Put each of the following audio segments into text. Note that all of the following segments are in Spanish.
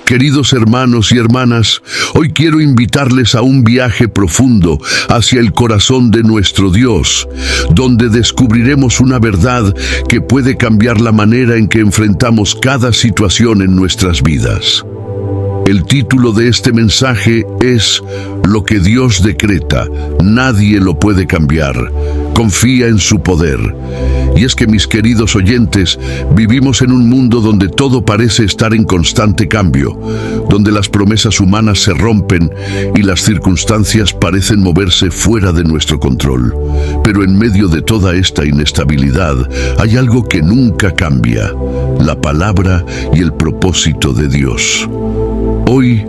Queridos hermanos y hermanas, hoy quiero invitarles a un viaje profundo hacia el corazón de nuestro Dios, donde descubriremos una verdad que puede cambiar la manera en que enfrentamos cada situación en nuestras vidas. El título de este mensaje es Lo que Dios decreta, nadie lo puede cambiar. Confía en su poder. Y es que, mis queridos oyentes, vivimos en un mundo donde todo parece estar en constante cambio, donde las promesas humanas se rompen y las circunstancias parecen moverse fuera de nuestro control. Pero en medio de toda esta inestabilidad hay algo que nunca cambia: la palabra y el propósito de Dios. Hoy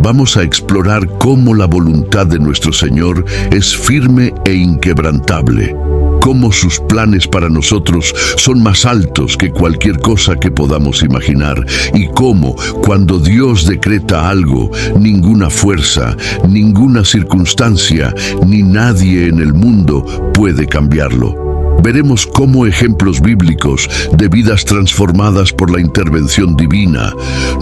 vamos a explorar cómo la voluntad de nuestro Señor es firme e inquebrantable, cómo sus planes para nosotros son más altos que cualquier cosa que podamos imaginar, y cómo, cuando Dios decreta algo, ninguna fuerza, ninguna circunstancia, ni nadie en el mundo puede cambiarlo. Veremos cómo ejemplos bíblicos de vidas transformadas por la intervención divina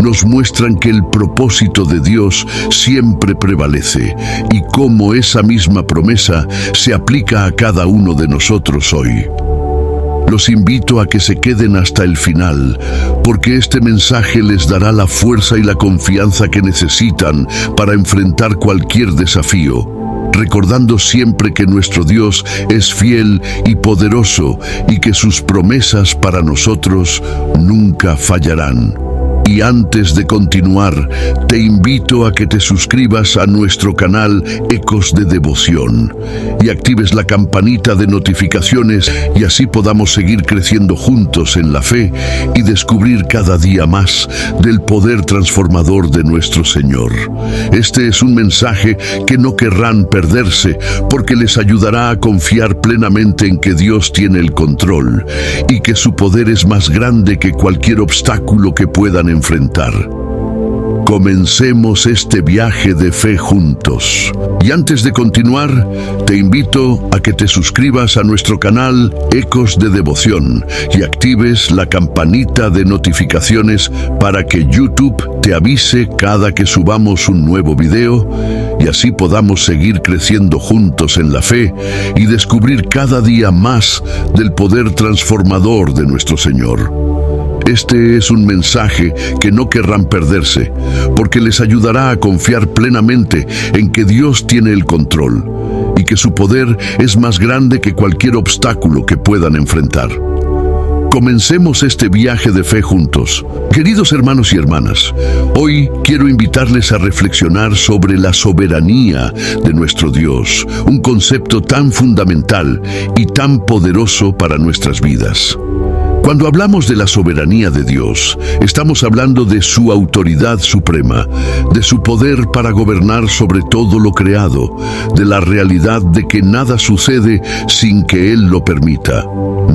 nos muestran que el propósito de Dios siempre prevalece y cómo esa misma promesa se aplica a cada uno de nosotros hoy. Los invito a que se queden hasta el final, porque este mensaje les dará la fuerza y la confianza que necesitan para enfrentar cualquier desafío, recordando siempre que nuestro Dios es fiel y poderoso y que sus promesas para nosotros nunca fallarán. Y antes de continuar, te invito a que te suscribas a nuestro canal Ecos de Devoción y actives la campanita de notificaciones, y así podamos seguir creciendo juntos en la fe y descubrir cada día más del poder transformador de nuestro Señor. Este es un mensaje que no querrán perderse, porque les ayudará a confiar plenamente en que Dios tiene el control y que su poder es más grande que cualquier obstáculo que puedan enfrentar. Comencemos este viaje de fe juntos. Y antes de continuar, te invito a que te suscribas a nuestro canal Ecos de Devoción y actives la campanita de notificaciones para que YouTube te avise cada que subamos un nuevo video, y así podamos seguir creciendo juntos en la fe y descubrir cada día más del poder transformador de nuestro Señor. Este es un mensaje que no querrán perderse, porque les ayudará a confiar plenamente en que Dios tiene el control y que su poder es más grande que cualquier obstáculo que puedan enfrentar. Comencemos este viaje de fe juntos. Queridos hermanos y hermanas, hoy quiero invitarles a reflexionar sobre la soberanía de nuestro Dios, un concepto tan fundamental y tan poderoso para nuestras vidas. Cuando hablamos de la soberanía de Dios, estamos hablando de su autoridad suprema, de su poder para gobernar sobre todo lo creado, de la realidad de que nada sucede sin que Él lo permita.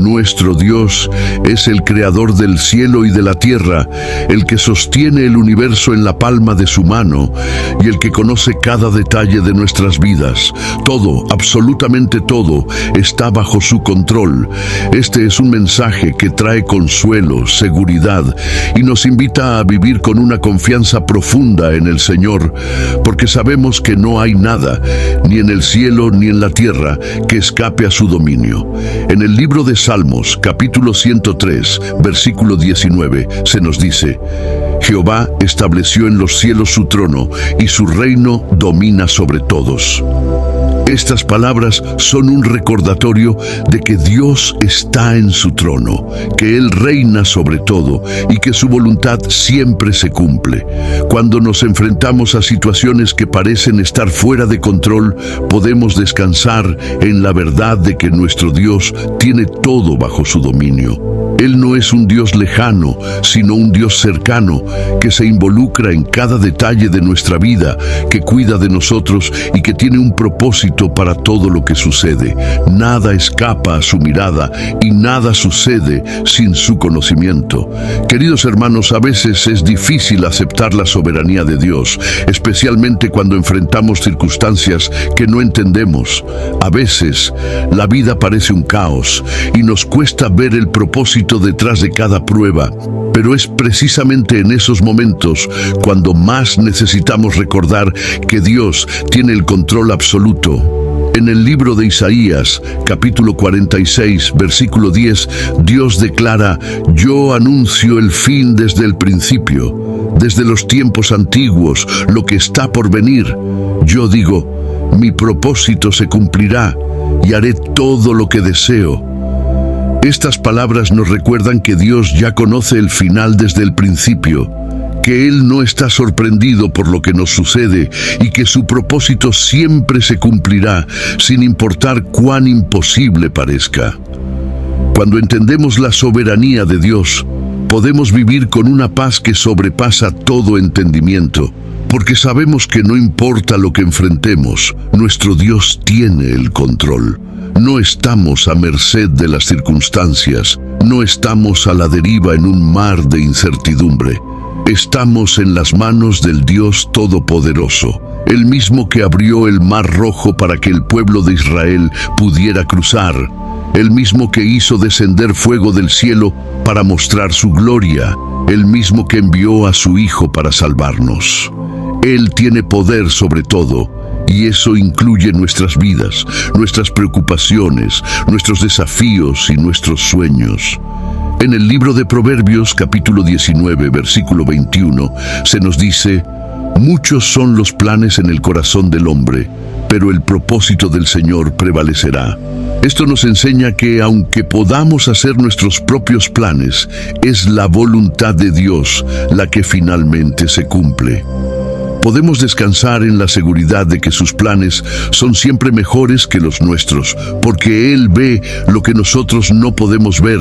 Nuestro Dios es el creador del cielo y de la tierra, el que sostiene el universo en la palma de su mano y el que conoce cada detalle de nuestras vidas. Todo, absolutamente todo, está bajo su control. Este es un mensaje que trae consuelo, seguridad, y nos invita a vivir con una confianza profunda en el Señor, porque sabemos que no hay nada, ni en el cielo ni en la tierra, que escape a su dominio. En el libro de Salmos, capítulo 103, versículo 19, se nos dice: Jehová estableció en los cielos su trono, y su reino domina sobre todos. Estas palabras son un recordatorio de que Dios está en su trono, que Él reina sobre todo y que su voluntad siempre se cumple. Cuando nos enfrentamos a situaciones que parecen estar fuera de control, podemos descansar en la verdad de que nuestro Dios tiene todo bajo su dominio. Él no es un Dios lejano, sino un Dios cercano, que se involucra en cada detalle de nuestra vida, que cuida de nosotros y que tiene un propósito perfecto para todo lo que sucede. Nada escapa a su mirada y nada sucede sin su conocimiento. Queridos hermanos, a veces es difícil aceptar la soberanía de Dios, especialmente cuando enfrentamos circunstancias que no entendemos. A veces la vida parece un caos y nos cuesta ver el propósito detrás de cada prueba, pero es precisamente en esos momentos cuando más necesitamos recordar que Dios tiene el control absoluto. En el libro de Isaías, capítulo 46, versículo 10, Dios declara: «Yo anuncio el fin desde el principio, desde los tiempos antiguos, lo que está por venir. Yo digo, mi propósito se cumplirá y haré todo lo que deseo». Estas palabras nos recuerdan que Dios ya conoce el final desde el principio, que Él no está sorprendido por lo que nos sucede y que su propósito siempre se cumplirá, sin importar cuán imposible parezca. Cuando entendemos la soberanía de Dios, podemos vivir con una paz que sobrepasa todo entendimiento, porque sabemos que no importa lo que enfrentemos, nuestro Dios tiene el control. No estamos a merced de las circunstancias, no estamos a la deriva en un mar de incertidumbre. Estamos en las manos del Dios Todopoderoso, el mismo que abrió el Mar Rojo para que el pueblo de Israel pudiera cruzar, el mismo que hizo descender fuego del cielo para mostrar su gloria, el mismo que envió a su Hijo para salvarnos. Él tiene poder sobre todo, y eso incluye nuestras vidas, nuestras preocupaciones, nuestros desafíos y nuestros sueños. En el libro de Proverbios, capítulo 19, versículo 21, se nos dice: «Muchos son los planes en el corazón del hombre, pero el propósito del Señor prevalecerá». Esto nos enseña que aunque podamos hacer nuestros propios planes, es la voluntad de Dios la que finalmente se cumple. Podemos descansar en la seguridad de que sus planes son siempre mejores que los nuestros, porque Él ve lo que nosotros no podemos ver,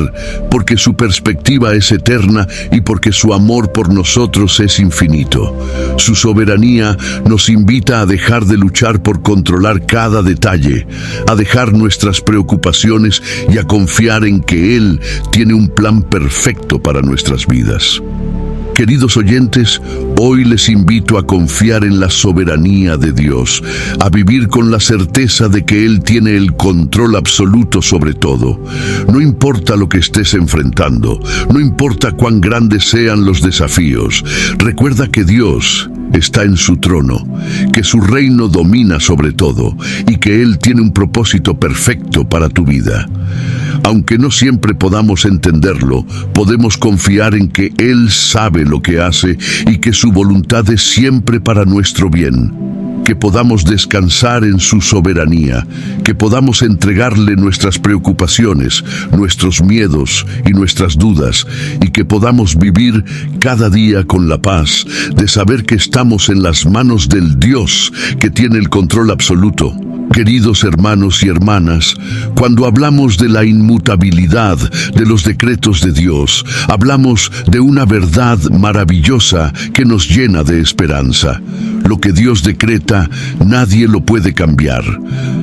porque su perspectiva es eterna y porque su amor por nosotros es infinito. Su soberanía nos invita a dejar de luchar por controlar cada detalle, a dejar nuestras preocupaciones y a confiar en que Él tiene un plan perfecto para nuestras vidas. Queridos oyentes, hoy les invito a confiar en la soberanía de Dios, a vivir con la certeza de que Él tiene el control absoluto sobre todo. No importa lo que estés enfrentando, no importa cuán grandes sean los desafíos, recuerda que Dios está en su trono, que su reino domina sobre todo y que Él tiene un propósito perfecto para tu vida. Aunque no siempre podamos entenderlo, podemos confiar en que Él sabe lo que hace y que su voluntad es siempre para nuestro bien. Que podamos descansar en su soberanía, que podamos entregarle nuestras preocupaciones, nuestros miedos y nuestras dudas, y que podamos vivir cada día con la paz de saber que estamos en las manos del Dios que tiene el control absoluto. Queridos hermanos y hermanas, cuando hablamos de la inmutabilidad de los decretos de Dios, hablamos de una verdad maravillosa que nos llena de esperanza. Lo que Dios decreta, nadie lo puede cambiar.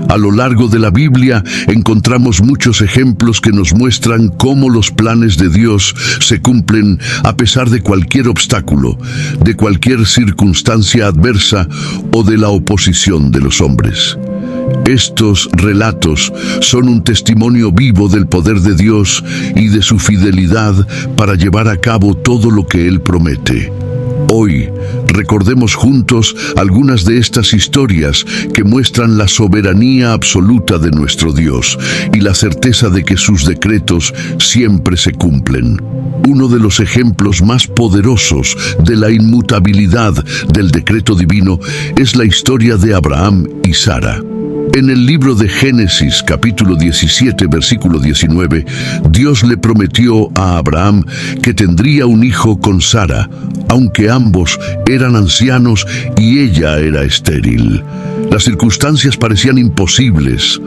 A lo largo de la Biblia encontramos muchos ejemplos que nos muestran cómo los planes de Dios se cumplen a pesar de cualquier obstáculo, de cualquier circunstancia adversa o de la oposición de los hombres. Estos relatos son un testimonio vivo del poder de Dios y de su fidelidad para llevar a cabo todo lo que Él promete. Hoy, recordemos juntos algunas de estas historias que muestran la soberanía absoluta de nuestro Dios y la certeza de que sus decretos siempre se cumplen. Uno de los ejemplos más poderosos de la inmutabilidad del decreto divino es la historia de Abraham y Sara. En el libro de Génesis, capítulo 17, versículo 19, Dios le prometió a Abraham que tendría un hijo con Sara, aunque ambos eran ancianos y ella era estéril. Las circunstancias parecían imposibles.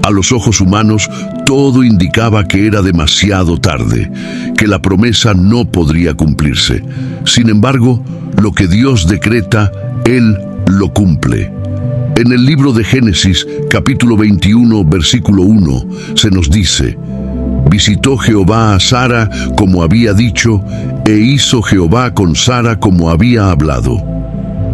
A los ojos humanos, todo indicaba que era demasiado tarde, que la promesa no podría cumplirse. Sin embargo, lo que Dios decreta, Él lo cumple. En el libro de Génesis, capítulo 21, versículo 1, se nos dice: visitó Jehová a Sara como había dicho, e hizo Jehová con Sara como había hablado.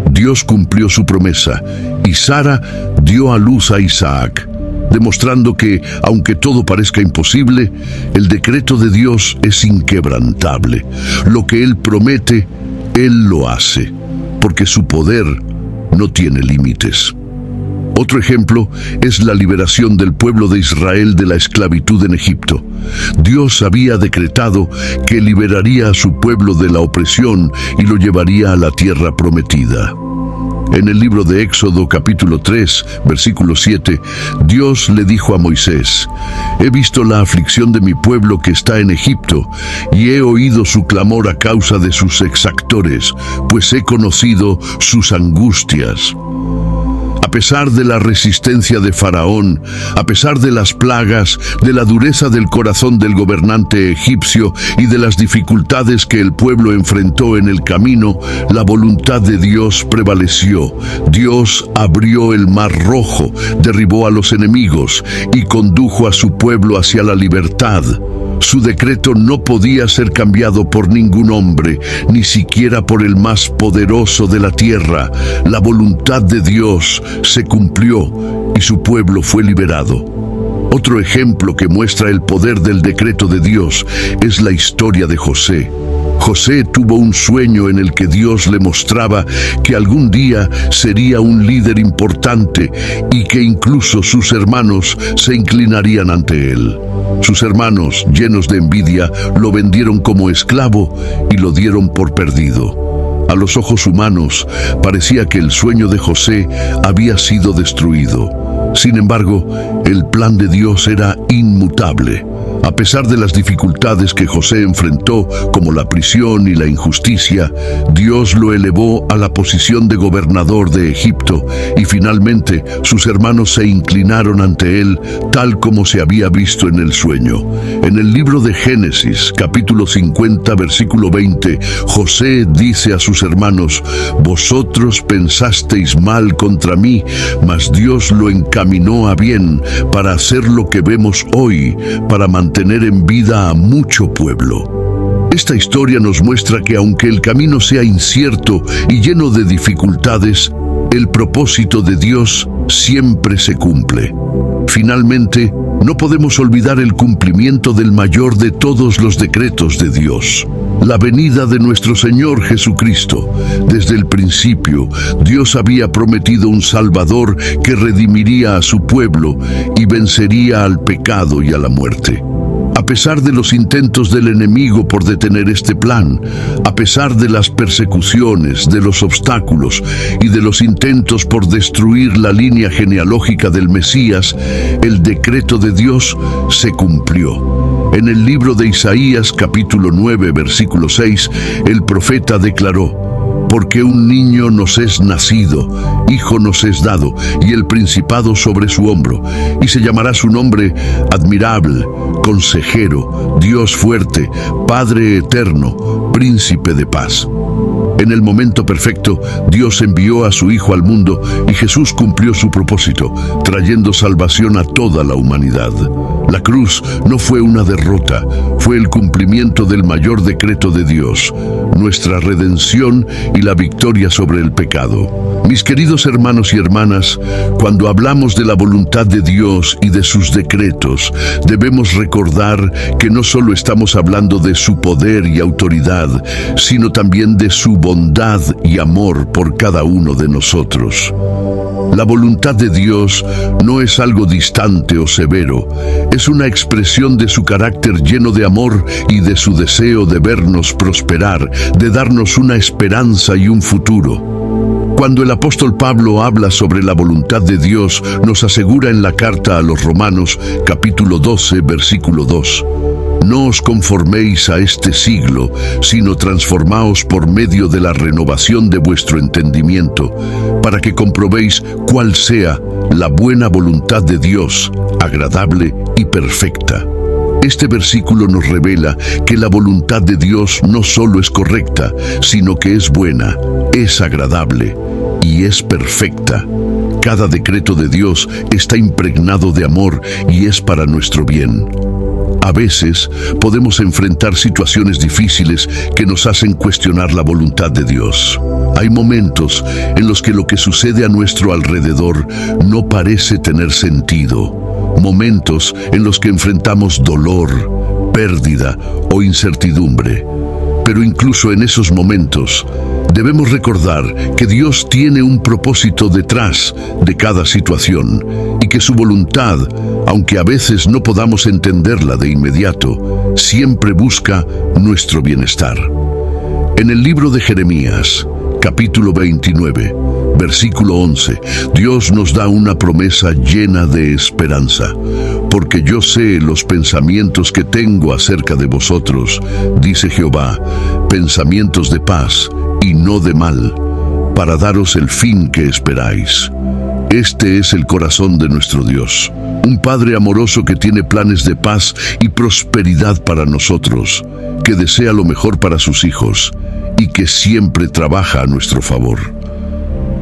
Dios cumplió su promesa, y Sara dio a luz a Isaac, demostrando que, aunque todo parezca imposible, el decreto de Dios es inquebrantable. Lo que Él promete, Él lo hace, porque su poder no tiene límites. Otro ejemplo es la liberación del pueblo de Israel de la esclavitud en Egipto. Dios había decretado que liberaría a su pueblo de la opresión y lo llevaría a la tierra prometida. En el libro de Éxodo capítulo 3, versículo 7, Dios le dijo a Moisés: he visto la aflicción de mi pueblo que está en Egipto, y he oído su clamor a causa de sus exactores, pues he conocido sus angustias. A pesar de la resistencia de Faraón, a pesar de las plagas, de la dureza del corazón del gobernante egipcio y de las dificultades que el pueblo enfrentó en el camino, la voluntad de Dios prevaleció. Dios abrió el Mar Rojo, derribó a los enemigos y condujo a su pueblo hacia la libertad. Su decreto no podía ser cambiado por ningún hombre, ni siquiera por el más poderoso de la tierra. La voluntad de Dios se cumplió y su pueblo fue liberado. Otro ejemplo que muestra el poder del decreto de Dios es la historia de José. José tuvo un sueño en el que Dios le mostraba que algún día sería un líder importante y que incluso sus hermanos se inclinarían ante él. Sus hermanos, llenos de envidia, lo vendieron como esclavo y lo dieron por perdido. A los ojos humanos, parecía que el sueño de José había sido destruido. Sin embargo, el plan de Dios era inmutable. A pesar de las dificultades que José enfrentó, como la prisión y la injusticia, Dios lo elevó a la posición de gobernador de Egipto y finalmente sus hermanos se inclinaron ante él tal como se había visto en el sueño. En el libro de Génesis, capítulo 50, versículo 20, José dice a sus hermanos: vosotros pensasteis mal contra mí, mas Dios lo encaminó a bien para hacer lo que vemos hoy, para mantener en vida a mucho pueblo. Esta historia nos muestra que aunque el camino sea incierto y lleno de dificultades, el propósito de Dios siempre se cumple. Finalmente, no podemos olvidar el cumplimiento del mayor de todos los decretos de Dios: la venida de nuestro Señor Jesucristo. Desde el principio, Dios había prometido un Salvador que redimiría a su pueblo y vencería al pecado y a la muerte. A pesar de los intentos del enemigo por detener este plan, a pesar de las persecuciones, de los obstáculos y de los intentos por destruir la línea genealógica del Mesías, el decreto de Dios se cumplió. En el libro de Isaías, capítulo 9, versículo 6, el profeta declaró: porque un niño nos es nacido, hijo nos es dado, y el principado sobre su hombro, y se llamará su nombre Admirable, Consejero, Dios fuerte, Padre eterno, Príncipe de paz. En el momento perfecto, Dios envió a su Hijo al mundo y Jesús cumplió su propósito, trayendo salvación a toda la humanidad. La cruz no fue una derrota, fue el cumplimiento del mayor decreto de Dios, nuestra redención y la victoria sobre el pecado. Mis queridos hermanos y hermanas, cuando hablamos de la voluntad de Dios y de sus decretos, debemos recordar que no solo estamos hablando de su poder y autoridad, sino también de su bondad y amor por cada uno de nosotros. La voluntad de Dios no es algo distante o severo, es una expresión de su carácter lleno de amor y de su deseo de vernos prosperar, de darnos una esperanza y un futuro. Cuando el apóstol Pablo habla sobre la voluntad de Dios, nos asegura en la carta a los Romanos, capítulo 12, versículo 2: no os conforméis a este siglo, sino transformaos por medio de la renovación de vuestro entendimiento, para que comprobéis cuál sea la buena voluntad de Dios, agradable y perfecta. Este versículo nos revela que la voluntad de Dios no solo es correcta, sino que es buena, es agradable y es perfecta. Cada decreto de Dios está impregnado de amor y es para nuestro bien. A veces podemos enfrentar situaciones difíciles que nos hacen cuestionar la voluntad de Dios. Hay momentos en los que lo que sucede a nuestro alrededor no parece tener sentido. Momentos en los que enfrentamos dolor, pérdida o incertidumbre. Pero incluso en esos momentos, debemos recordar que Dios tiene un propósito detrás de cada situación y que su voluntad, aunque a veces no podamos entenderla de inmediato, siempre busca nuestro bienestar. En el libro de Jeremías, capítulo 29, versículo 11, Dios nos da una promesa llena de esperanza. Porque yo sé los pensamientos que tengo acerca de vosotros, dice Jehová, pensamientos de paz y no de mal, para daros el fin que esperáis. Este es el corazón de nuestro Dios, un Padre amoroso que tiene planes de paz y prosperidad para nosotros, que desea lo mejor para sus hijos y que siempre trabaja a nuestro favor.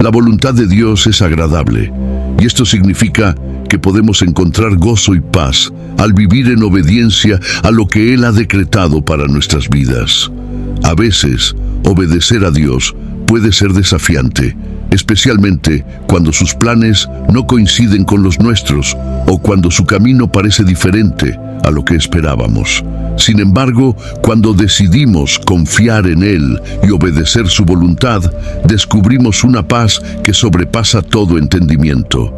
La voluntad de Dios es agradable, y esto significa que podemos encontrar gozo y paz al vivir en obediencia a lo que Él ha decretado para nuestras vidas. A veces, obedecer a Dios puede ser desafiante, especialmente cuando sus planes no coinciden con los nuestros o cuando su camino parece diferente a lo que esperábamos. Sin embargo, cuando decidimos confiar en Él y obedecer su voluntad, descubrimos una paz que sobrepasa todo entendimiento.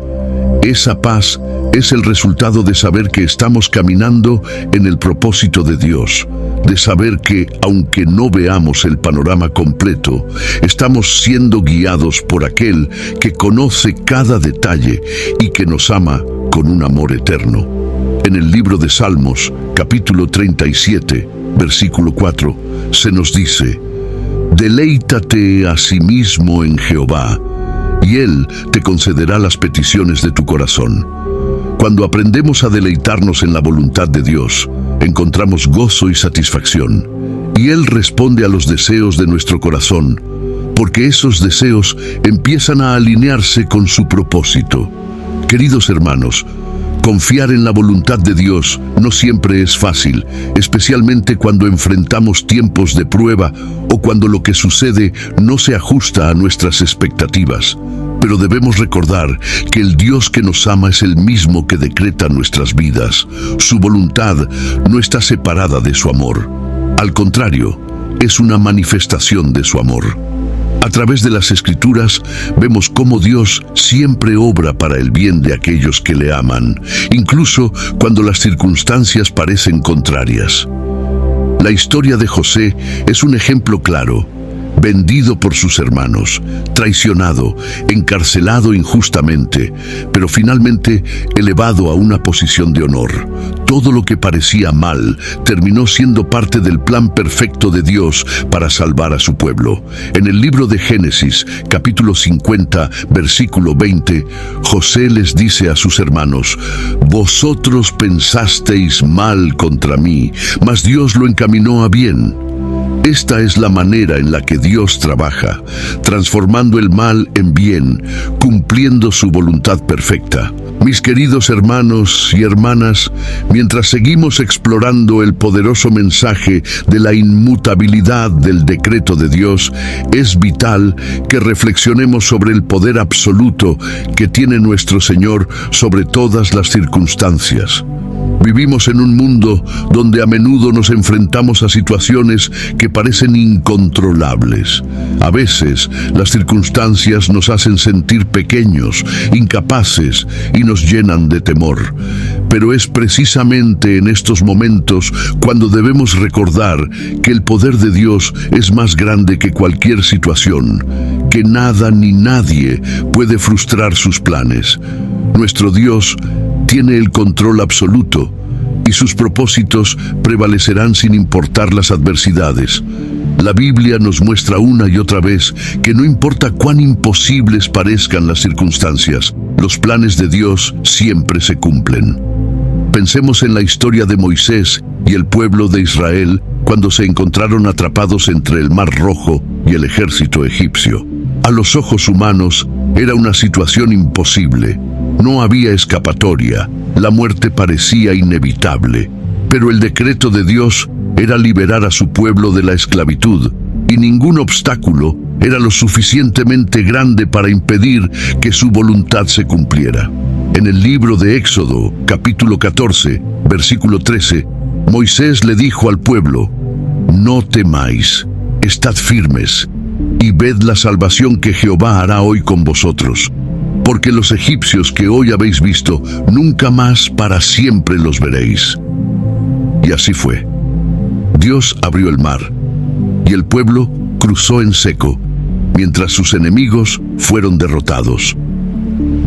Esa paz es el resultado de saber que estamos caminando en el propósito de Dios, de saber que, aunque no veamos el panorama completo, estamos siendo guiados por aquel que conoce cada detalle y que nos ama con un amor eterno. En el libro de Salmos, capítulo 37, versículo 4, se nos dice: «Deleítate asimismo en Jehová, y Él te concederá las peticiones de tu corazón». Cuando aprendemos a deleitarnos en la voluntad de Dios, encontramos gozo y satisfacción, y Él responde a los deseos de nuestro corazón, porque esos deseos empiezan a alinearse con su propósito. Queridos hermanos, confiar en la voluntad de Dios no siempre es fácil, especialmente cuando enfrentamos tiempos de prueba o cuando lo que sucede no se ajusta a nuestras expectativas. Pero debemos recordar que el Dios que nos ama es el mismo que decreta nuestras vidas. Su voluntad no está separada de su amor. Al contrario, es una manifestación de su amor. A través de las Escrituras vemos cómo Dios siempre obra para el bien de aquellos que le aman, incluso cuando las circunstancias parecen contrarias. La historia de José es un ejemplo claro. Vendido por sus hermanos, traicionado, encarcelado injustamente, pero finalmente elevado a una posición de honor. Todo lo que parecía mal terminó siendo parte del plan perfecto de Dios para salvar a su pueblo. En el libro de Génesis, capítulo 50, versículo 20, José les dice a sus hermanos: «Vosotros pensasteis mal contra mí, mas Dios lo encaminó a bien». Esta es la manera en la que Dios trabaja, transformando el mal en bien, cumpliendo su voluntad perfecta. Mis queridos hermanos y hermanas, mientras seguimos explorando el poderoso mensaje de la inmutabilidad del decreto de Dios, es vital que reflexionemos sobre el poder absoluto que tiene nuestro Señor sobre todas las circunstancias. Vivimos en un mundo donde a menudo nos enfrentamos a situaciones que parecen incontrolables. A veces, las circunstancias nos hacen sentir pequeños, incapaces y nos llenan de temor. Pero es precisamente en estos momentos cuando debemos recordar que el poder de Dios es más grande que cualquier situación, que nada ni nadie puede frustrar sus planes. Nuestro Dios tiene el control absoluto y sus propósitos prevalecerán sin importar las adversidades. La Biblia nos muestra una y otra vez que no importa cuán imposibles parezcan las circunstancias, los planes de Dios siempre se cumplen. Pensemos en la historia de Moisés y el pueblo de Israel cuando se encontraron atrapados entre el Mar Rojo y el ejército egipcio. A los ojos humanos era una situación imposible. No había escapatoria. La muerte parecía inevitable. Pero el decreto de Dios era liberar a su pueblo de la esclavitud, y ningún obstáculo era lo suficientemente grande para impedir que su voluntad se cumpliera. En el libro de Éxodo, capítulo 14, versículo 13, Moisés le dijo al pueblo: «No temáis, estad firmes, y ved la salvación que Jehová hará hoy con vosotros, porque los egipcios que hoy habéis visto, nunca más para siempre los veréis». Y así fue. Dios abrió el mar, y el pueblo cruzó en seco, mientras sus enemigos fueron derrotados.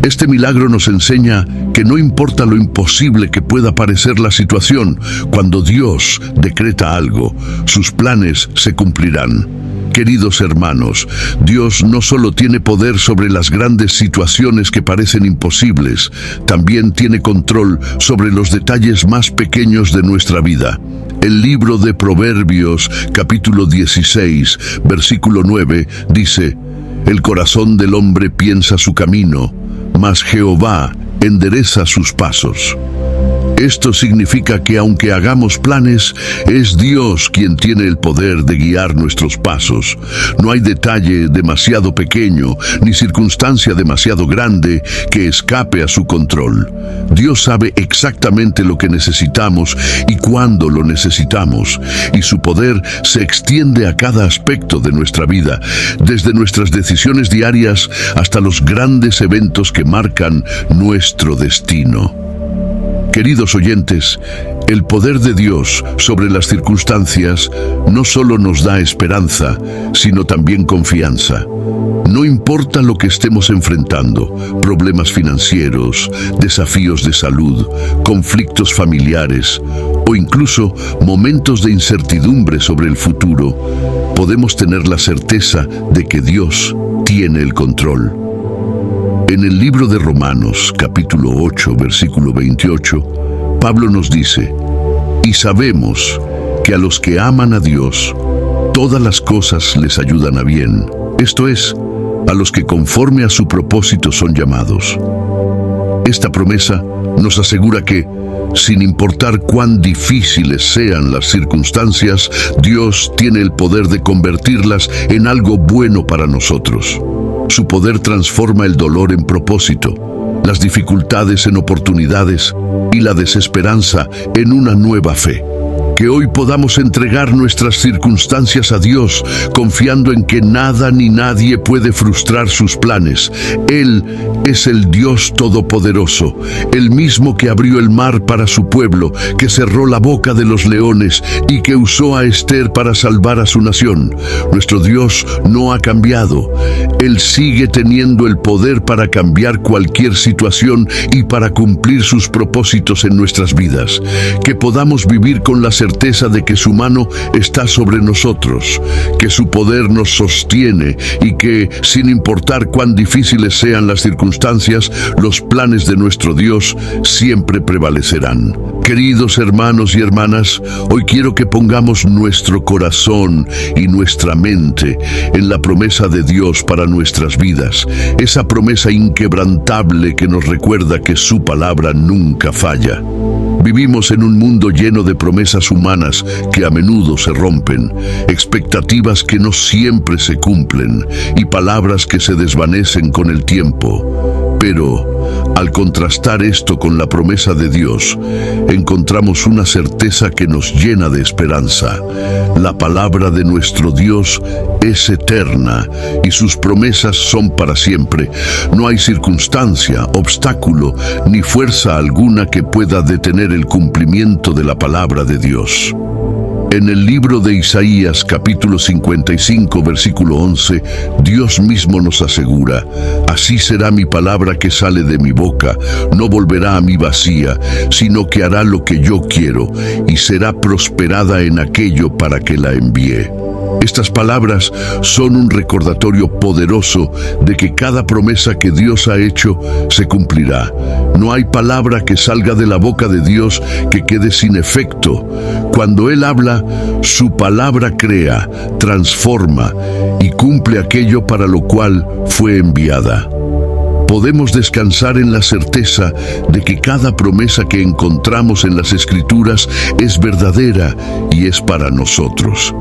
Este milagro nos enseña que no importa lo imposible que pueda parecer la situación, cuando Dios decreta algo, sus planes se cumplirán. Queridos hermanos, Dios no solo tiene poder sobre las grandes situaciones que parecen imposibles, también tiene control sobre los detalles más pequeños de nuestra vida. El libro de Proverbios, capítulo 16, versículo 9, dice: «El corazón del hombre piensa su camino, mas Jehová endereza sus pasos». Esto significa que aunque hagamos planes, es Dios quien tiene el poder de guiar nuestros pasos. No hay detalle demasiado pequeño, ni circunstancia demasiado grande que escape a su control. Dios sabe exactamente lo que necesitamos y cuándo lo necesitamos, y su poder se extiende a cada aspecto de nuestra vida, desde nuestras decisiones diarias hasta los grandes eventos que marcan nuestro destino. Queridos oyentes, el poder de Dios sobre las circunstancias no solo nos da esperanza, sino también confianza. No importa lo que estemos enfrentando, problemas financieros, desafíos de salud, conflictos familiares o incluso momentos de incertidumbre sobre el futuro, podemos tener la certeza de que Dios tiene el control. En el libro de Romanos, capítulo 8, versículo 28, Pablo nos dice: «Y sabemos que a los que aman a Dios, todas las cosas les ayudan a bien, esto es, a los que conforme a su propósito son llamados». Esta promesa nos asegura que, sin importar cuán difíciles sean las circunstancias, Dios tiene el poder de convertirlas en algo bueno para nosotros. Su poder transforma el dolor en propósito, las dificultades en oportunidades y la desesperanza en una nueva fe. Que hoy podamos entregar nuestras circunstancias a Dios, confiando en que nada ni nadie puede frustrar sus planes. Él es el Dios Todopoderoso, el mismo que abrió el mar para su pueblo, que cerró la boca de los leones y que usó a Esther para salvar a su nación. Nuestro Dios no ha cambiado. Él sigue teniendo el poder para cambiar cualquier situación y para cumplir sus propósitos en nuestras vidas. Que podamos vivir con la certeza de que su mano está sobre nosotros, que su poder nos sostiene y que, sin importar cuán difíciles sean las circunstancias, los planes de nuestro Dios siempre prevalecerán. Queridos hermanos y hermanas, hoy quiero que pongamos nuestro corazón y nuestra mente en la promesa de Dios para nuestras vidas, esa promesa inquebrantable que nos recuerda que su palabra nunca falla. Vivimos en un mundo lleno de promesas humanas que a menudo se rompen, expectativas que no siempre se cumplen y palabras que se desvanecen con el tiempo. Pero, al contrastar esto con la promesa de Dios, encontramos una certeza que nos llena de esperanza. La palabra de nuestro Dios es eterna y sus promesas son para siempre. No hay circunstancia, obstáculo ni fuerza alguna que pueda detener el cumplimiento de la palabra de Dios. En el libro de Isaías, capítulo 55, versículo 11, Dios mismo nos asegura: «Así será mi palabra que sale de mi boca, no volverá a mí vacía, sino que hará lo que yo quiero, y será prosperada en aquello para que la envié». Estas palabras son un recordatorio poderoso de que cada promesa que Dios ha hecho se cumplirá. No hay palabra que salga de la boca de Dios que quede sin efecto. Cuando Él habla, su palabra crea, transforma y cumple aquello para lo cual fue enviada. Podemos descansar en la certeza de que cada promesa que encontramos en las Escrituras es verdadera y es para nosotros.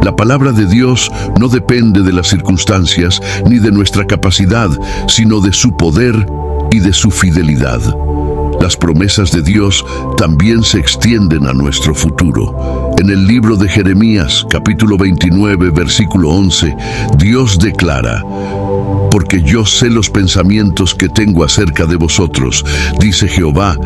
La palabra de Dios no depende de las circunstancias ni de nuestra capacidad, sino de su poder y de su fidelidad. Las promesas de Dios también se extienden a nuestro futuro. En el libro de Jeremías, capítulo 29, versículo 11, Dios declara: «Porque yo sé los pensamientos que tengo acerca de vosotros, dice Jehová,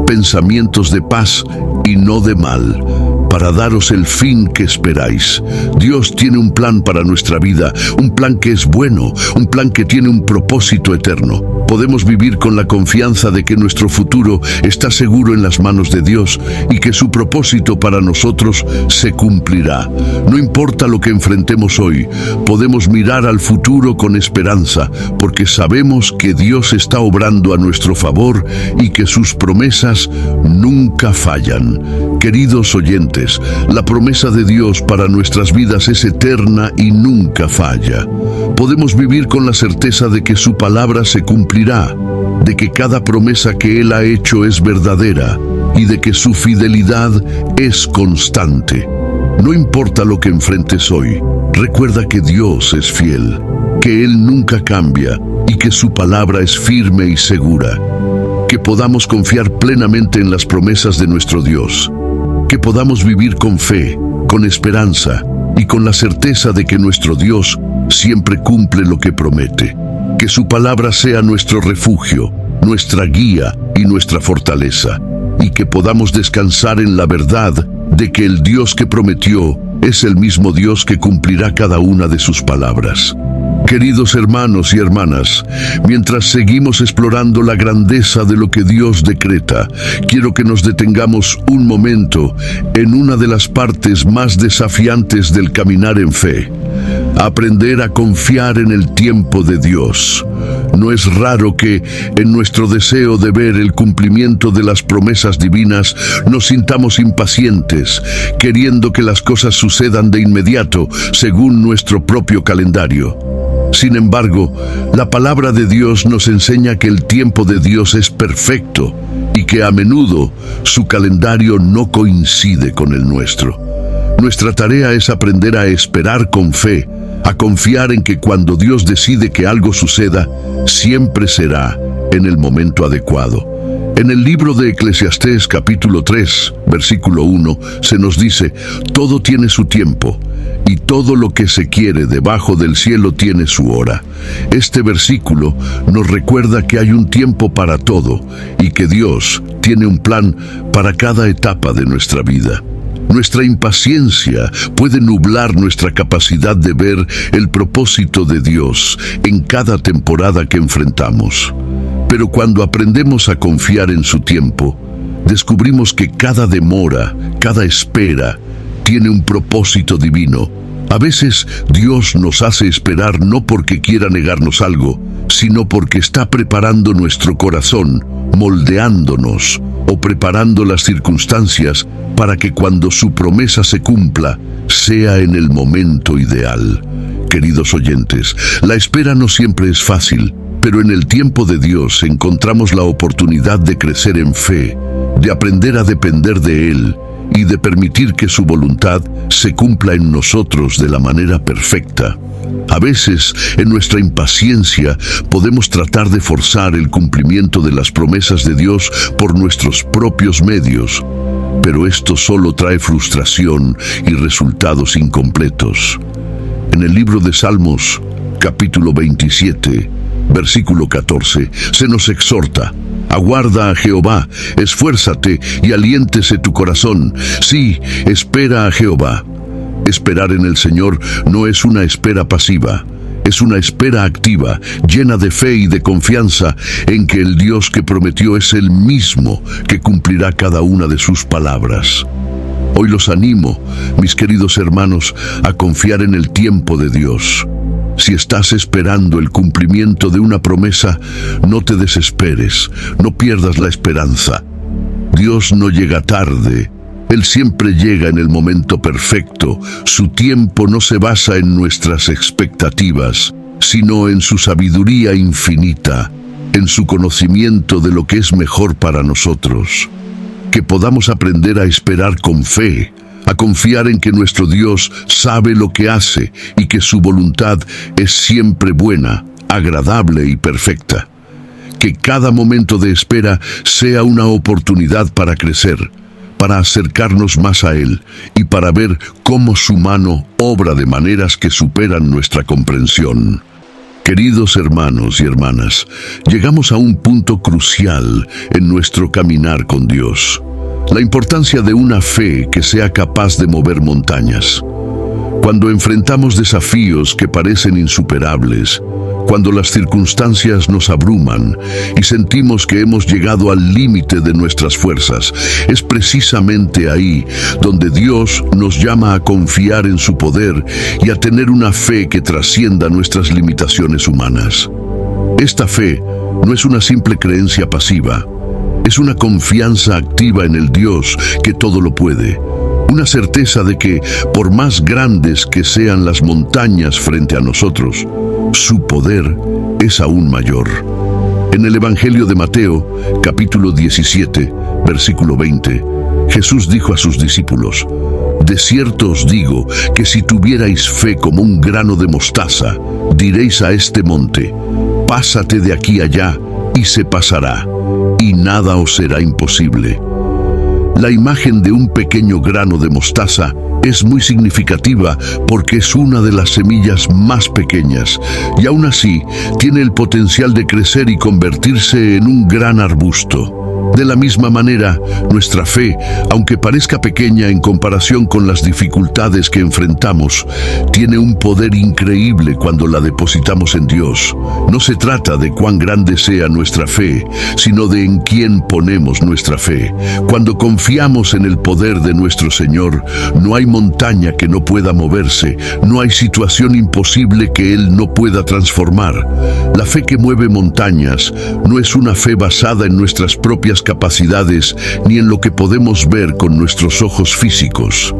pensamientos de paz y no de mal, para daros el fin que esperáis». Dios tiene un plan para nuestra vida, un plan que es bueno, un plan que tiene un propósito eterno. Podemos vivir con la confianza de que nuestro futuro está seguro en las manos de Dios y que su propósito para nosotros se cumplirá. No importa lo que enfrentemos hoy, podemos mirar al futuro con esperanza, porque sabemos que Dios está obrando a nuestro favor y que sus promesas nunca fallan. Queridos oyentes, la promesa de Dios para nuestras vidas es eterna y nunca falla. Podemos vivir con la certeza de que su palabra se cumplirá, de que cada promesa que Él ha hecho es verdadera y de que su fidelidad es constante. No importa lo que enfrentes hoy, recuerda que Dios es fiel, que Él nunca cambia y que su palabra es firme y segura. Que podamos confiar plenamente en las promesas de nuestro Dios. Que podamos vivir con fe, con esperanza y con la certeza de que nuestro Dios siempre cumple lo que promete. Que su palabra sea nuestro refugio, nuestra guía y nuestra fortaleza. Y que podamos descansar en la verdad de que el Dios que prometió es el mismo Dios que cumplirá cada una de sus palabras. Queridos hermanos y hermanas, mientras seguimos explorando la grandeza de lo que Dios decreta, quiero que nos detengamos un momento en una de las partes más desafiantes del caminar en fe: aprender a confiar en el tiempo de Dios. No es raro que, en nuestro deseo de ver el cumplimiento de las promesas divinas, nos sintamos impacientes, queriendo que las cosas sucedan de inmediato, según nuestro propio calendario. Sin embargo, la palabra de Dios nos enseña que el tiempo de Dios es perfecto y que a menudo su calendario no coincide con el nuestro. Nuestra tarea es aprender a esperar con fe, a confiar en que cuando Dios decide que algo suceda, siempre será en el momento adecuado. En el libro de Eclesiastés capítulo 3, versículo 1, se nos dice: «Todo tiene su tiempo, y todo lo que se quiere debajo del cielo tiene su hora». Este versículo nos recuerda que hay un tiempo para todo y que Dios tiene un plan para cada etapa de nuestra vida. Nuestra impaciencia puede nublar nuestra capacidad de ver el propósito de Dios en cada temporada que enfrentamos. Pero cuando aprendemos a confiar en su tiempo, descubrimos que cada demora, cada espera, tiene un propósito divino. A veces Dios nos hace esperar no porque quiera negarnos algo, sino porque está preparando nuestro corazón, moldeándonos o preparando las circunstancias para que cuando su promesa se cumpla, sea en el momento ideal. Queridos oyentes, la espera no siempre es fácil, pero en el tiempo de Dios encontramos la oportunidad de crecer en fe, de aprender a depender de Él y de permitir que su voluntad se cumpla en nosotros de la manera perfecta. A veces, en nuestra impaciencia, podemos tratar de forzar el cumplimiento de las promesas de Dios por nuestros propios medios, pero esto solo trae frustración y resultados incompletos. En el libro de Salmos, capítulo 27, versículo 14, se nos exhorta: «Aguarda a Jehová, esfuérzate y aliéntese tu corazón. Sí, espera a Jehová». Esperar en el Señor no es una espera pasiva, es una espera activa, llena de fe y de confianza en que el Dios que prometió es el mismo que cumplirá cada una de sus palabras. Hoy los animo, mis queridos hermanos, a confiar en el tiempo de Dios. Si estás esperando el cumplimiento de una promesa, no te desesperes, no pierdas la esperanza. Dios no llega tarde, Él siempre llega en el momento perfecto. Su tiempo no se basa en nuestras expectativas, sino en su sabiduría infinita, en su conocimiento de lo que es mejor para nosotros. Que podamos aprender a esperar con fe, a confiar en que nuestro Dios sabe lo que hace y que su voluntad es siempre buena, agradable y perfecta. Que cada momento de espera sea una oportunidad para crecer, para acercarnos más a Él y para ver cómo su mano obra de maneras que superan nuestra comprensión. Queridos hermanos y hermanas, llegamos a un punto crucial en nuestro caminar con Dios. La importancia de una fe que sea capaz de mover montañas. Cuando enfrentamos desafíos que parecen insuperables, cuando las circunstancias nos abruman y sentimos que hemos llegado al límite de nuestras fuerzas, es precisamente ahí donde Dios nos llama a confiar en su poder y a tener una fe que trascienda nuestras limitaciones humanas. Esta fe no es una simple creencia pasiva, es una confianza activa en el Dios que todo lo puede. Una certeza de que, por más grandes que sean las montañas frente a nosotros, su poder es aún mayor. En el Evangelio de Mateo, capítulo 17, versículo 20, Jesús dijo a sus discípulos: «De cierto os digo que si tuvierais fe como un grano de mostaza, diréis a este monte: pásate de aquí allá, y se pasará, y nada os será imposible». La imagen de un pequeño grano de mostaza es muy significativa porque es una de las semillas más pequeñas y aún así tiene el potencial de crecer y convertirse en un gran arbusto. De la misma manera, nuestra fe, aunque parezca pequeña en comparación con las dificultades que enfrentamos, tiene un poder increíble cuando la depositamos en Dios. No se trata de cuán grande sea nuestra fe, sino de en quién ponemos nuestra fe. Cuando confiamos en el poder de nuestro Señor, no hay montaña que no pueda moverse, no hay situación imposible que Él no pueda transformar. La fe que mueve montañas no es una fe basada en nuestras propias capacidades ni en lo que podemos ver con nuestros ojos físicos.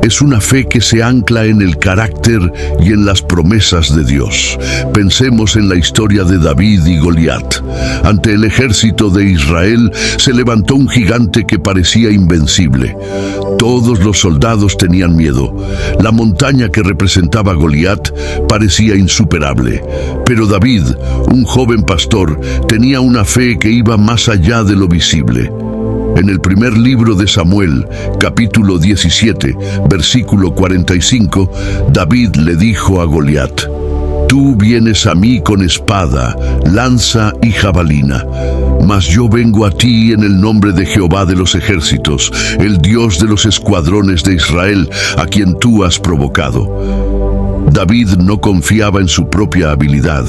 Es una fe que se ancla en el carácter y en las promesas de Dios. Pensemos en la historia de David y Goliat. Ante el ejército de Israel se levantó un gigante que parecía invencible. Todos los soldados tenían miedo. La montaña que representaba a Goliat parecía insuperable. Pero David, un joven pastor, tenía una fe que iba más allá de lo visible. En el primer libro de Samuel, capítulo 17, versículo 45, David le dijo a Goliat: «Tú vienes a mí con espada, lanza y jabalina, mas yo vengo a ti en el nombre de Jehová de los ejércitos, el Dios de los escuadrones de Israel, a quien tú has provocado». David no confiaba en su propia habilidad,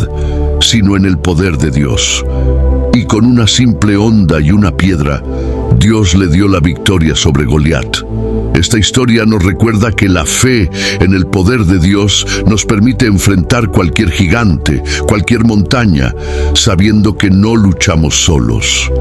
sino en el poder de Dios. Y con una simple honda y una piedra, Dios le dio la victoria sobre Goliat. Esta historia nos recuerda que la fe en el poder de Dios nos permite enfrentar cualquier gigante, cualquier montaña, sabiendo que no luchamos solos.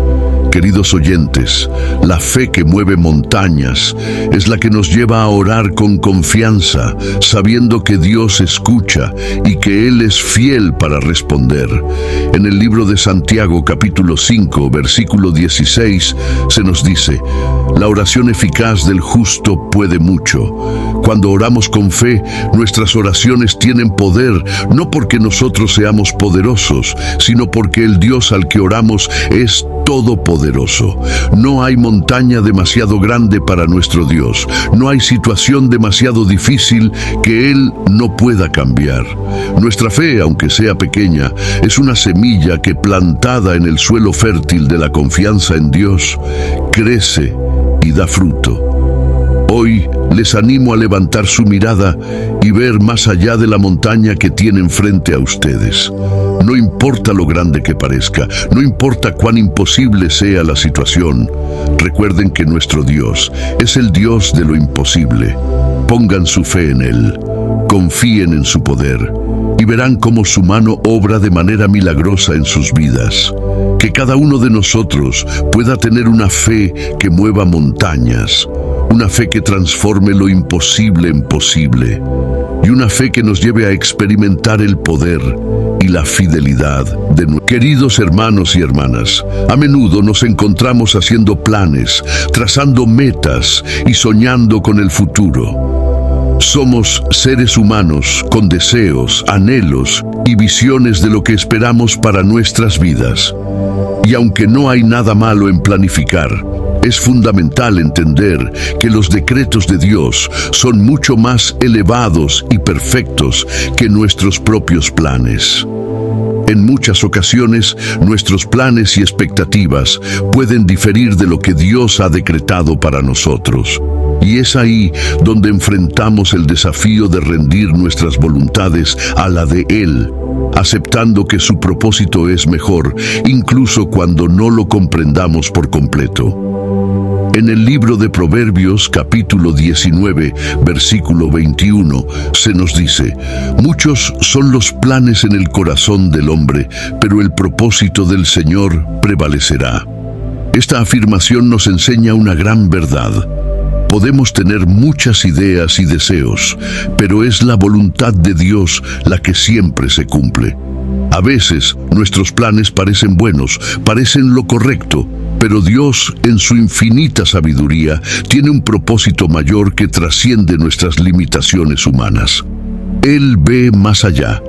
Queridos oyentes, la fe que mueve montañas es la que nos lleva a orar con confianza, sabiendo que Dios escucha y que Él es fiel para responder. En el libro de Santiago, capítulo 5, versículo 16, se nos dice: «La oración eficaz del justo puede mucho». Cuando oramos con fe, nuestras oraciones tienen poder, no porque nosotros seamos poderosos, sino porque el Dios al que oramos es todopoderoso. No hay montaña demasiado grande para nuestro Dios. No hay situación demasiado difícil que Él no pueda cambiar. Nuestra fe, aunque sea pequeña, es una semilla que, plantada en el suelo fértil de la confianza en Dios, crece y da fruto. Hoy les animo a levantar su mirada y ver más allá de la montaña que tienen frente a ustedes. No importa lo grande que parezca, no importa cuán imposible sea la situación, recuerden que nuestro Dios es el Dios de lo imposible. Pongan su fe en Él, confíen en su poder y verán cómo su mano obra de manera milagrosa en sus vidas. Que cada uno de nosotros pueda tener una fe que mueva montañas, una fe que transforme lo imposible en posible y una fe que nos lleve a experimentar el poder y la fidelidad de nuestros queridos hermanos y hermanas. A menudo nos encontramos haciendo planes, trazando metas y soñando con el futuro. Somos seres humanos con deseos, anhelos y visiones de lo que esperamos para nuestras vidas. Y aunque no hay nada malo en planificar, es fundamental entender que los decretos de Dios son mucho más elevados y perfectos que nuestros propios planes. En muchas ocasiones, nuestros planes y expectativas pueden diferir de lo que Dios ha decretado para nosotros. Y es ahí donde enfrentamos el desafío de rendir nuestras voluntades a la de Él, aceptando que su propósito es mejor, incluso cuando no lo comprendamos por completo. En el libro de Proverbios, capítulo 19, versículo 21, se nos dice: muchos son los planes en el corazón del hombre, pero el propósito del Señor prevalecerá. Esta afirmación nos enseña una gran verdad. Podemos tener muchas ideas y deseos, pero es la voluntad de Dios la que siempre se cumple. A veces, nuestros planes parecen buenos, parecen lo correcto, pero Dios, en su infinita sabiduría, tiene un propósito mayor que trasciende nuestras limitaciones humanas. Él ve más allá.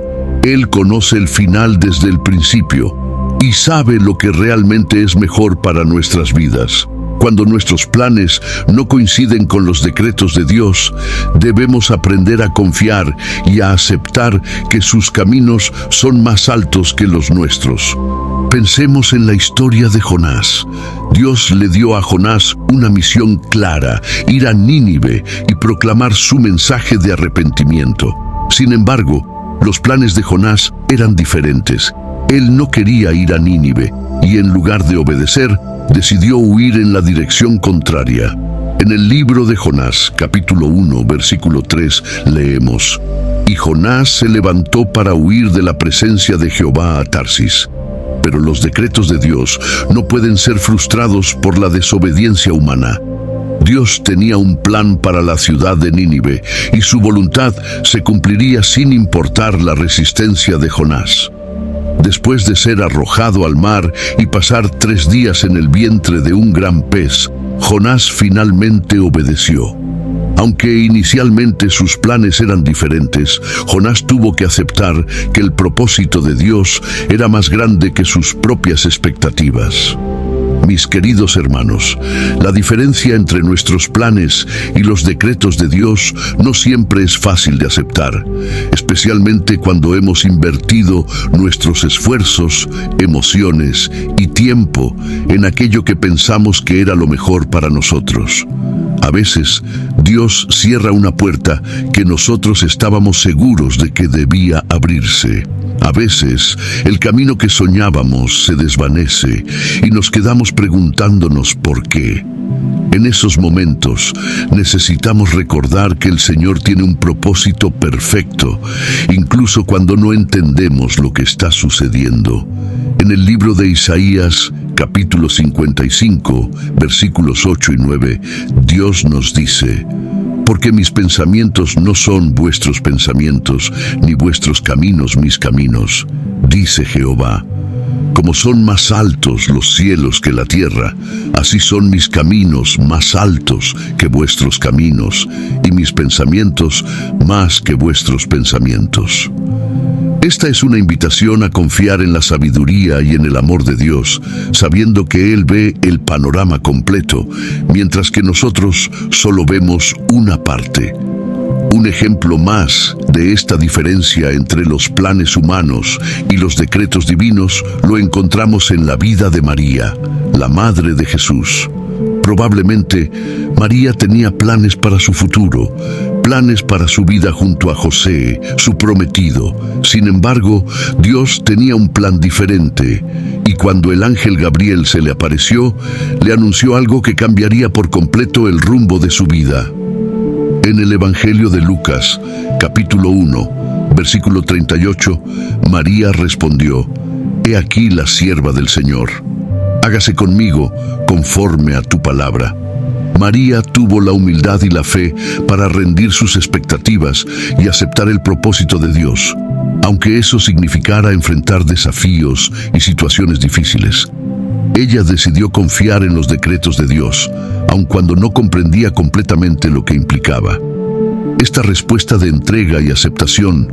Él conoce el final desde el principio y sabe lo que realmente es mejor para nuestras vidas. Cuando nuestros planes no coinciden con los decretos de Dios, debemos aprender a confiar y a aceptar que sus caminos son más altos que los nuestros. Pensemos en la historia de Jonás. Dios le dio a Jonás una misión clara: ir a Nínive y proclamar su mensaje de arrepentimiento. Sin embargo, los planes de Jonás eran diferentes. Él no quería ir a Nínive y, en lugar de obedecer, decidió huir en la dirección contraria. En el libro de Jonás, capítulo 1, versículo 3, leemos: y Jonás se levantó para huir de la presencia de Jehová a Tarsis. Pero los decretos de Dios no pueden ser frustrados por la desobediencia humana. Dios tenía un plan para la ciudad de Nínive y su voluntad se cumpliría sin importar la resistencia de Jonás. Después de ser arrojado al mar y pasar 3 días en el vientre de un gran pez, Jonás finalmente obedeció. Aunque inicialmente sus planes eran diferentes, Jonás tuvo que aceptar que el propósito de Dios era más grande que sus propias expectativas. Mis queridos hermanos, la diferencia entre nuestros planes y los decretos de Dios no siempre es fácil de aceptar, especialmente cuando hemos invertido nuestros esfuerzos, emociones y tiempo en aquello que pensamos que era lo mejor para nosotros. A veces, Dios cierra una puerta que nosotros estábamos seguros de que debía abrirse. A veces, el camino que soñábamos se desvanece y nos quedamos preguntándonos por qué. En esos momentos, necesitamos recordar que el Señor tiene un propósito perfecto, incluso cuando no entendemos lo que está sucediendo. En el libro de Isaías, capítulo 55, versículos 8 y 9, Dios nos dice: porque mis pensamientos no son vuestros pensamientos, ni vuestros caminos mis caminos, dice Jehová. Como son más altos los cielos que la tierra, así son mis caminos más altos que vuestros caminos, y mis pensamientos más que vuestros pensamientos. Esta es una invitación a confiar en la sabiduría y en el amor de Dios, sabiendo que Él ve el panorama completo, mientras que nosotros solo vemos una parte. Un ejemplo más de esta diferencia entre los planes humanos y los decretos divinos lo encontramos en la vida de María, la madre de Jesús. Probablemente, María tenía planes para su futuro, planes para su vida junto a José, su prometido. Sin embargo, Dios tenía un plan diferente, y cuando el ángel Gabriel se le apareció, le anunció algo que cambiaría por completo el rumbo de su vida. En el Evangelio de Lucas, capítulo 1, versículo 38, María respondió: «He aquí la sierva del Señor. Hágase conmigo conforme a tu palabra». María tuvo la humildad y la fe para rendir sus expectativas y aceptar el propósito de Dios, aunque eso significara enfrentar desafíos y situaciones difíciles. Ella decidió confiar en los decretos de Dios, aun cuando no comprendía completamente lo que implicaba. Esta respuesta de entrega y aceptación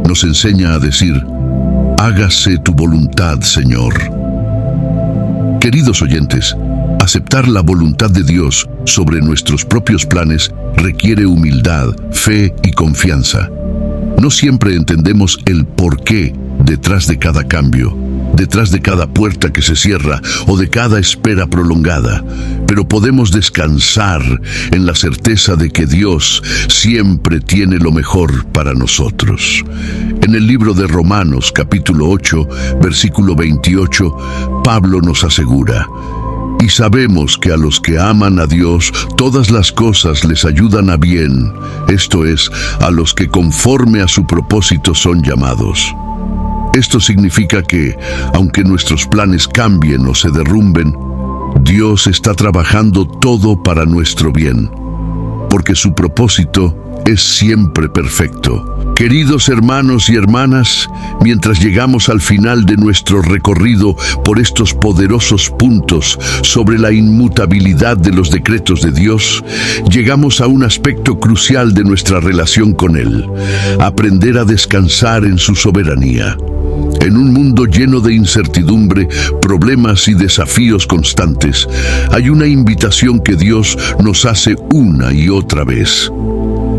nos enseña a decir: «Hágase tu voluntad, Señor». Queridos oyentes, aceptar la voluntad de Dios sobre nuestros propios planes requiere humildad, fe y confianza. No siempre entendemos el porqué detrás de cada cambio, detrás de cada puerta que se cierra o de cada espera prolongada, pero podemos descansar en la certeza de que Dios siempre tiene lo mejor para nosotros. En el libro de Romanos, capítulo 8, versículo 28, Pablo nos asegura: «Y sabemos que a los que aman a Dios, todas las cosas les ayudan a bien, esto es, a los que conforme a su propósito son llamados». Esto significa que, aunque nuestros planes cambien o se derrumben, Dios está trabajando todo para nuestro bien, porque su propósito es siempre perfecto. Queridos hermanos y hermanas, mientras llegamos al final de nuestro recorrido por estos poderosos puntos sobre la inmutabilidad de los decretos de Dios, llegamos a un aspecto crucial de nuestra relación con Él: aprender a descansar en su soberanía. En un mundo lleno de incertidumbre, problemas y desafíos constantes, hay una invitación que Dios nos hace una y otra vez.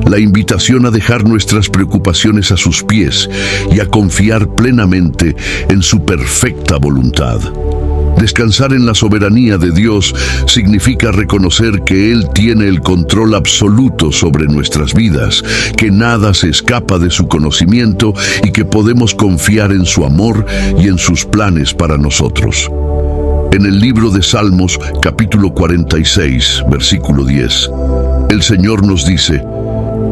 La invitación a dejar nuestras preocupaciones a sus pies y a confiar plenamente en su perfecta voluntad. Descansar en la soberanía de Dios significa reconocer que Él tiene el control absoluto sobre nuestras vidas, que nada se escapa de su conocimiento y que podemos confiar en su amor y en sus planes para nosotros. En el libro de Salmos, capítulo 46, versículo 10, el Señor nos dice: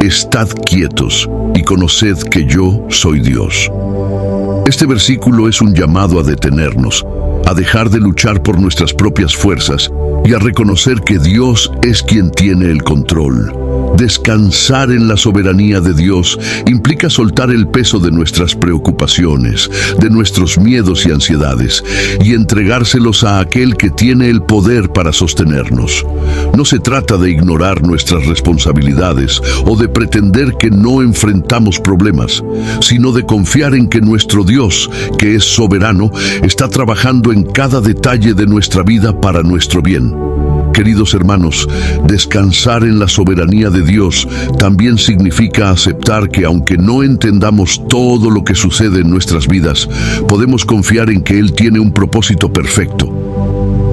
«Estad quietos y conoced que yo soy Dios». Este versículo es un llamado a detenernos, a dejar de luchar por nuestras propias fuerzas y a reconocer que Dios es quien tiene el control. Descansar en la soberanía de Dios implica soltar el peso de nuestras preocupaciones, de nuestros miedos y ansiedades, y entregárselos a aquel que tiene el poder para sostenernos. No se trata de ignorar nuestras responsabilidades o de pretender que no enfrentamos problemas, sino de confiar en que nuestro Dios, que es soberano, está trabajando en cada detalle de nuestra vida para nuestro bien. Queridos hermanos, descansar en la soberanía de Dios también significa aceptar que aunque no entendamos todo lo que sucede en nuestras vidas, podemos confiar en que Él tiene un propósito perfecto.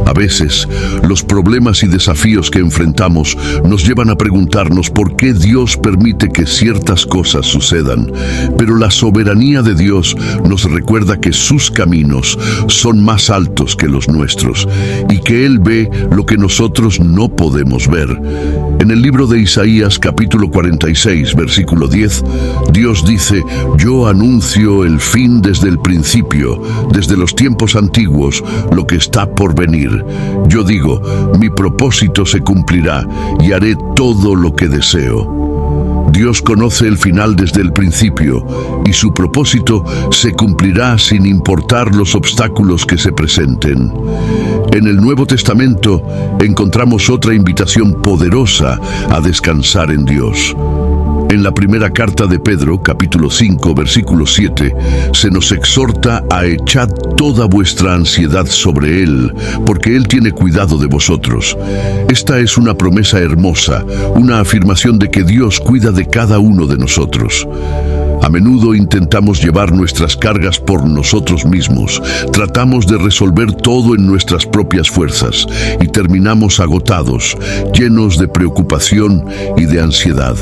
A veces, los problemas y desafíos que enfrentamos nos llevan a preguntarnos por qué Dios permite que ciertas cosas sucedan, pero la soberanía de Dios nos recuerda que sus caminos son más altos que los nuestros y que Él ve lo que nosotros no podemos ver. En el libro de Isaías, capítulo 46, versículo 10, Dios dice: «Yo anuncio el fin desde el principio, desde los tiempos antiguos, lo que está por venir. Yo digo, mi propósito se cumplirá y haré todo lo que deseo». Dios conoce el final desde el principio y su propósito se cumplirá sin importar los obstáculos que se presenten. En el Nuevo Testamento encontramos otra invitación poderosa a descansar en Dios. En la primera carta de Pedro, capítulo 5, versículo 7, se nos exhorta a echar toda vuestra ansiedad sobre Él, porque Él tiene cuidado de vosotros. Esta es una promesa hermosa, una afirmación de que Dios cuida de cada uno de nosotros. A menudo intentamos llevar nuestras cargas por nosotros mismos, tratamos de resolver todo en nuestras propias fuerzas y terminamos agotados, llenos de preocupación y de ansiedad.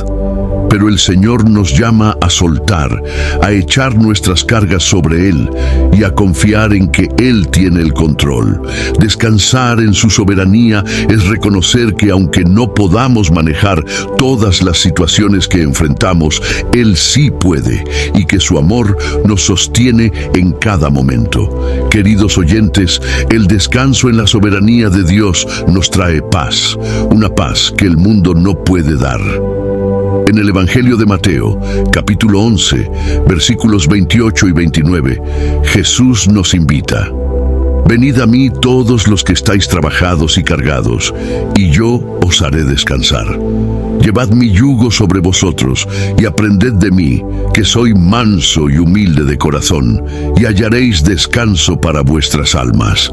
Pero el Señor nos llama a soltar, a echar nuestras cargas sobre Él y a confiar en que Él tiene el control. Descansar en su soberanía es reconocer que aunque no podamos manejar todas las situaciones que enfrentamos, Él sí puede y que su amor nos sostiene en cada momento. Queridos oyentes, el descanso en la soberanía de Dios nos trae paz, una paz que el mundo no puede dar. En el Evangelio de Mateo, capítulo 11, versículos 28 y 29, Jesús nos invita: Venid a mí todos los que estáis trabajados y cargados, y yo os haré descansar. Llevad mi yugo sobre vosotros, y aprended de mí, que soy manso y humilde de corazón, y hallaréis descanso para vuestras almas.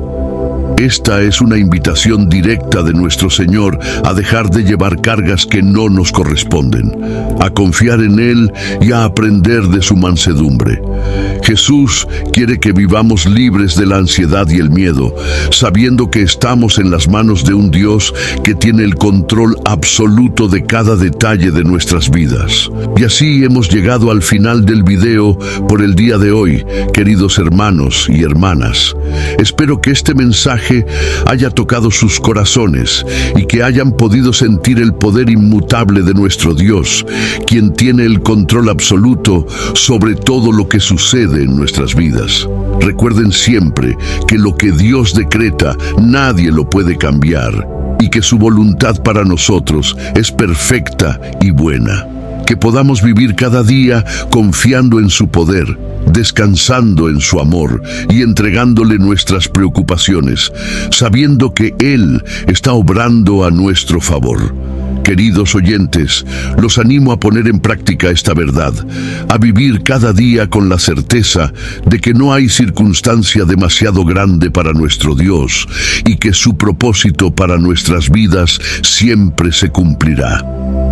Esta es una invitación directa de nuestro Señor a dejar de llevar cargas que no nos corresponden, a confiar en Él y a aprender de su mansedumbre. Jesús quiere que vivamos libres de la ansiedad y el miedo, sabiendo que estamos en las manos de un Dios que tiene el control absoluto de cada detalle de nuestras vidas. Y así hemos llegado al final del video por el día de hoy, queridos hermanos y hermanas. Espero que este mensaje haya tocado sus corazones y que hayan podido sentir el poder inmutable de nuestro Dios, quien tiene el control absoluto sobre todo lo que sucede en nuestras vidas. Recuerden siempre que lo que Dios decreta nadie lo puede cambiar y que su voluntad para nosotros es perfecta y buena. Que podamos vivir cada día confiando en su poder, descansando en su amor y entregándole nuestras preocupaciones, sabiendo que Él está obrando a nuestro favor. Queridos oyentes, los animo a poner en práctica esta verdad, a vivir cada día con la certeza de que no hay circunstancia demasiado grande para nuestro Dios y que su propósito para nuestras vidas siempre se cumplirá.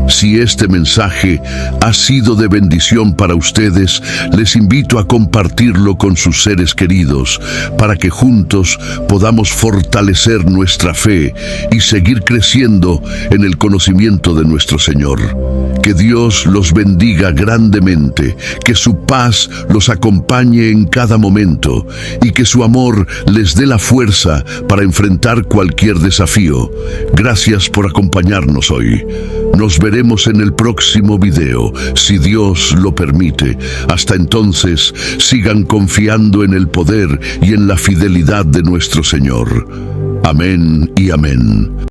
Si este mensaje ha sido de bendición para ustedes, les invito a compartirlo con sus seres queridos para que juntos podamos fortalecer nuestra fe y seguir creciendo en el conocimiento de nuestro Señor. Que Dios los bendiga grandemente, que su paz los acompañe en cada momento y que su amor les dé la fuerza para enfrentar cualquier desafío. Gracias por acompañarnos hoy. Nos veremos en el próximo video, si Dios lo permite. Hasta entonces, sigan confiando en el poder y en la fidelidad de nuestro Señor. Amén y amén.